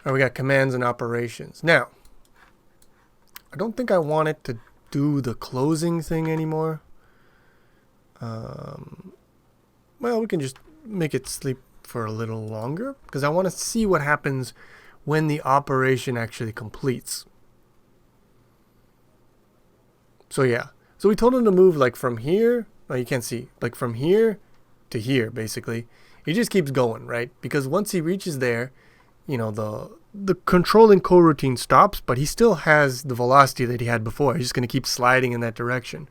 All right, we got commands and operations. Now, I don't think I want it to do the closing thing anymore. Well, we can just make it sleep for a little longer because I want to see what happens when the operation actually completes. So yeah, so we told him to move like from here. Oh, you can't see, like from here to here, basically. He just keeps going, right? Because once he reaches there, you know, the controlling coroutine stops, but he still has the velocity that he had before. He's just going to keep sliding in that direction.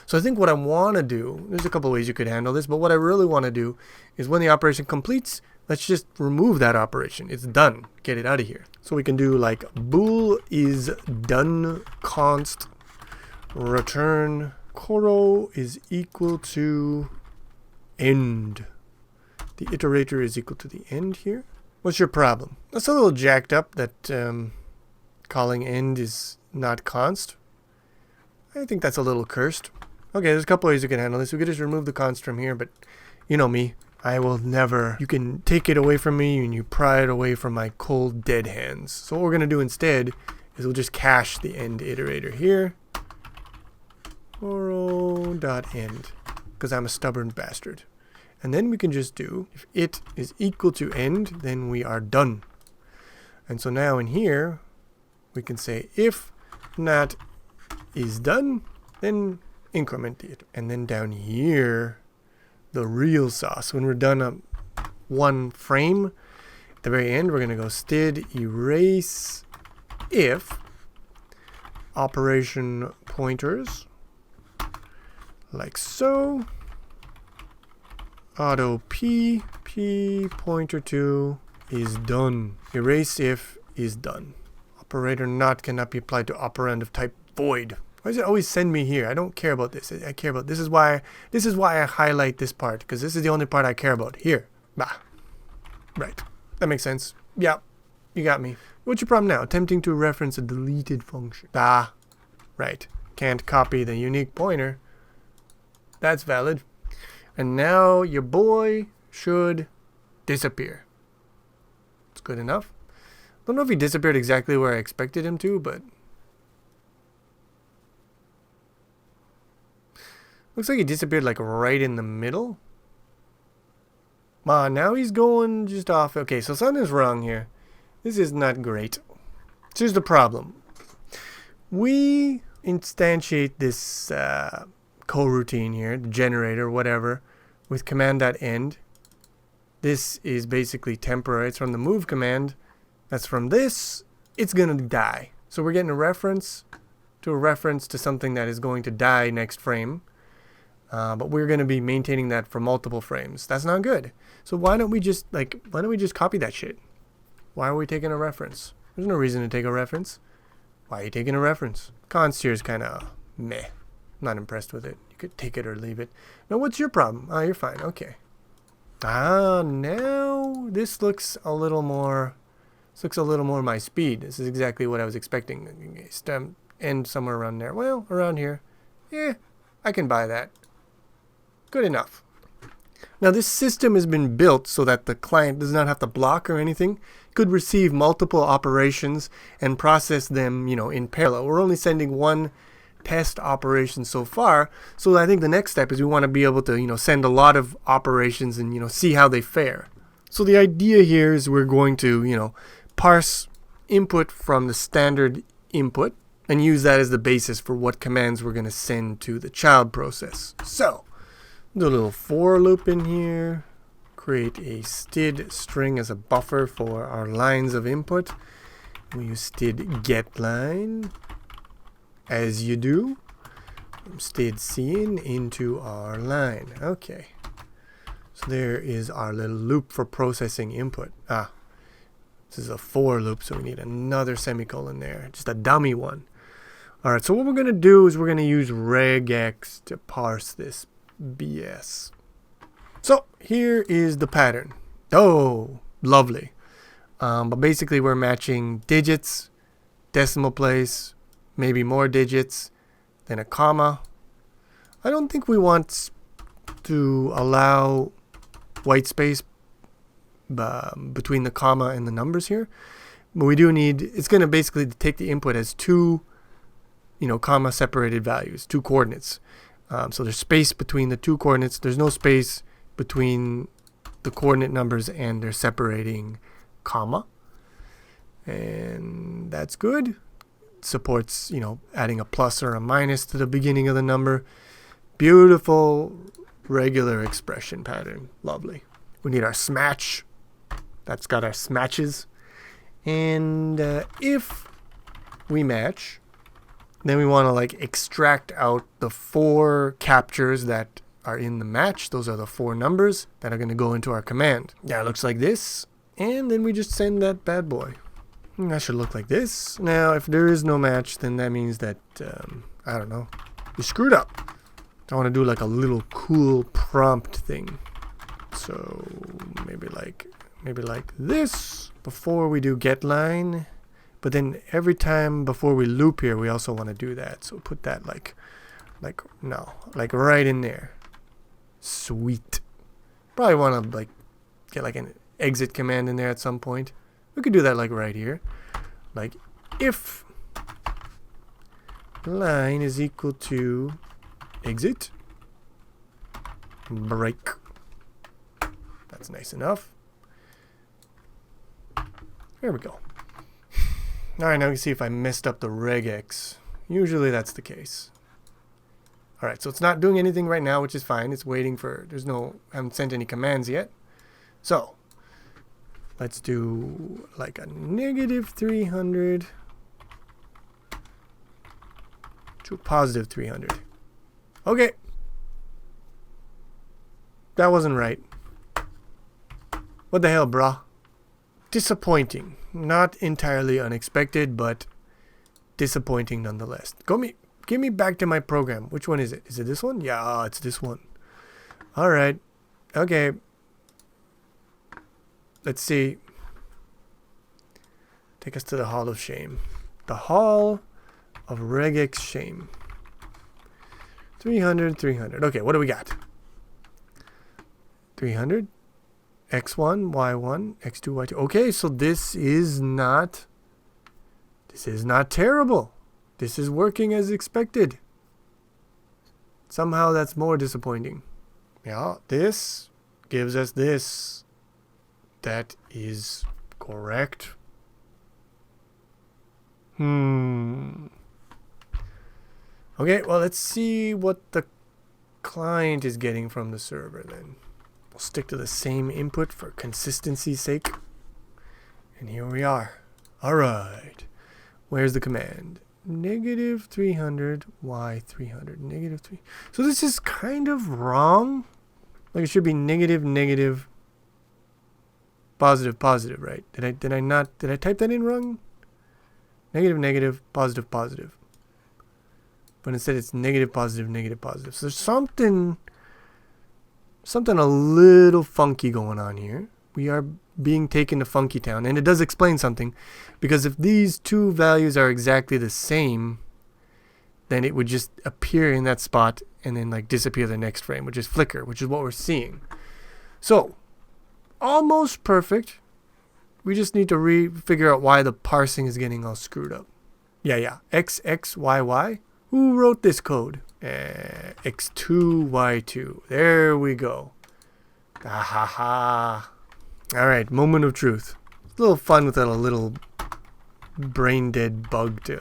So I think what I want to do, there's a couple ways you could handle this, but what I really want to do is when the operation completes, let's just remove that operation. It's done. Get it out of here. So we can do like bool is done const return coro is equal to end. The iterator is equal to the end here. What's your problem? That's a little jacked up that calling end is not const. I think that's a little cursed. Okay, there's a couple ways you can handle this. We could just remove the const from here, but you know me. I will never, you can take it away from me and you pry it away from my cold dead hands. So what we're going to do instead is we'll just cache the end iterator here. Coro.end, because I'm a stubborn bastard. And then we can just do, if it is equal to end, then we are done. And so now in here, we can say if not is done, then increment it. And then down here, the real sauce. When we're done on one frame, at the very end, we're going to go std erase if operation pointers, like so, auto p pointer to is done. Erase if is done. Operator not cannot be applied to operand of type void. Why does it always send me here? I don't care about this. I care about this is why I highlight this part, because this is the only part I care about. Here. Bah. Right. That makes sense. Yeah. You got me. What's your problem now? Attempting to reference a deleted function. Ah. Right. Can't copy the unique pointer. That's valid. And now your boy should disappear. It's good enough. Don't know if he disappeared exactly where I expected him to, but looks like he disappeared like right in the middle. Now he's going just off. Okay, so something's wrong here. This is not great. So here's the problem. We instantiate this coroutine here, the generator, whatever, with command.end. This is basically temporary. It's from the move command. That's from this. It's going to die. So we're getting a reference to something that is going to die next frame. But we're going to be maintaining that for multiple frames. That's not good. So why don't we just copy that shit? Why are we taking a reference? There's no reason to take a reference. Why are you taking a reference? Const here is kind of meh. Not impressed with it. You could take it or leave it. Now, what's your problem? Oh, you're fine. Okay. Now this looks a little more. This looks a little more my speed. This is exactly what I was expecting. Stem end somewhere around there. Well, around here. Yeah, I can buy that. Good enough. Now this system has been built so that the client does not have to block or anything. Could receive multiple operations and process them, in parallel. We're only sending one test operation so far. So I think the next step is we want to be able to, send a lot of operations and, see how they fare. So the idea here is we're going to, parse input from the standard input and use that as the basis for what commands we're going to send to the child process. So do a little for loop in here, create a std string as a buffer for our lines of input. We use std getLine, as you do, from std cin into our line. Okay, so there is our little loop for processing input. This is a for loop, so we need another semicolon there, just a dummy one. All right, so what we're going to do is we're going to use regex to parse this BS. So here is the pattern. Oh, lovely. But basically we're matching digits, decimal place, maybe more digits, then a comma. I don't think we want to allow white space between the comma and the numbers here. But we do need, it's going to basically take the input as two, comma separated values, two coordinates. So there's space between the two coordinates. There's no space between the coordinate numbers and their separating comma. And that's good. Supports, adding a plus or a minus to the beginning of the number. Beautiful regular expression pattern. Lovely. We need our smatch. That's got our smatches. And if we match, then we want to extract out the 4 captures that are in the match. Those are the 4 numbers that are going to go into our command. Yeah, it looks like this. And then we just send that bad boy. That should look like this. Now, if there is no match, then that means that, I don't know, you screwed up. I want to do a little cool prompt thing. So maybe like this before we do getLine. But then every time before we loop here, we also want to do that. So put that right in there. Sweet. Probably want to get an exit command in there at some point. We could do that right here. If line is equal to exit break. That's nice enough. There we go. Alright, now we can see if I messed up the regex. Usually that's the case. Alright, so it's not doing anything right now, which is fine. It's waiting for, I haven't sent any commands yet. So, let's do a -300 to a +300. Okay. That wasn't right. What the hell, brah? Disappointing. Not entirely unexpected, but disappointing nonetheless. Give me back to my program. Which one is it? Is it this one? Yeah, it's this one. Alright. Okay. Let's see. Take us to the Hall of Shame. The Hall of Regex Shame. 300, 300. Okay, what do we got? 300. X1, Y1, X2, Y2. Okay, so this is not terrible. This is working as expected. Somehow that's more disappointing. Yeah, this gives us this. That is correct. Okay, well, let's see what the client is getting from the server then. We'll stick to the same input for consistency's sake. And here we are. Alright. Where's the command? -300, Y300, -3. So this is kind of wrong. It should be negative, positive, right? Did I type that in wrong? Negative, positive. But instead it's negative, positive. So there's something a little funky going on here. We are being taken to Funky Town, and it does explain something, because if these two values are exactly the same, then it would just appear in that spot and then disappear the next frame, which is flicker, which is what we're seeing. So almost perfect. We just need to figure out why the parsing is getting all screwed up. Yeah. X, Y, Y. Who wrote this code? X2, Y2. There we go. All right, moment of truth. It's a little fun with a little brain dead bug to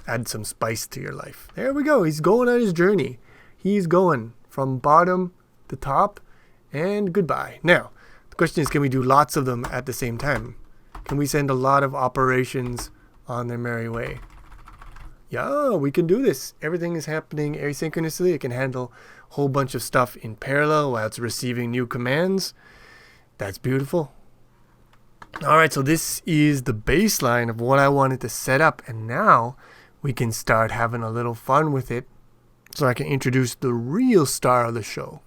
add some spice to your life. There we go. He's going on his journey. He's going from bottom to top and goodbye. Now, the question is, can we do lots of them at the same time? Can we send a lot of operations on their merry way? Yeah, we can do this. Everything is happening asynchronously. It can handle a whole bunch of stuff in parallel while it's receiving new commands. That's beautiful. Alright, so this is the baseline of what I wanted to set up. And now we can start having a little fun with it so I can introduce the real star of the show.